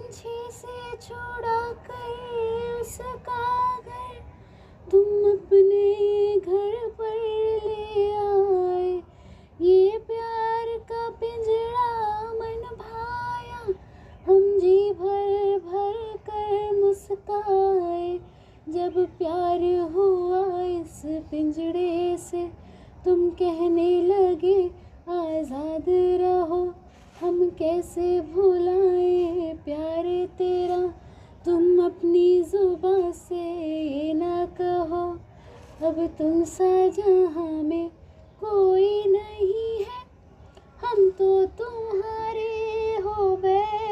पंछी से छुड़ा कर उसका घर तुम अपने घर पर ले आए। ये प्यार का पिंजरा मन भाया, हम जी भर भर कर मुस्काए। जब प्यार हुआ इस पिंजरे से तुम कहने लगे आज़ाद रहो। हम कैसे भुलाए प्यार तेरा, तुम अपनी जुबां से ये ना कहो। अब तुम सा जहां में कोई नहीं है, हम तो तुम्हारे हो गए।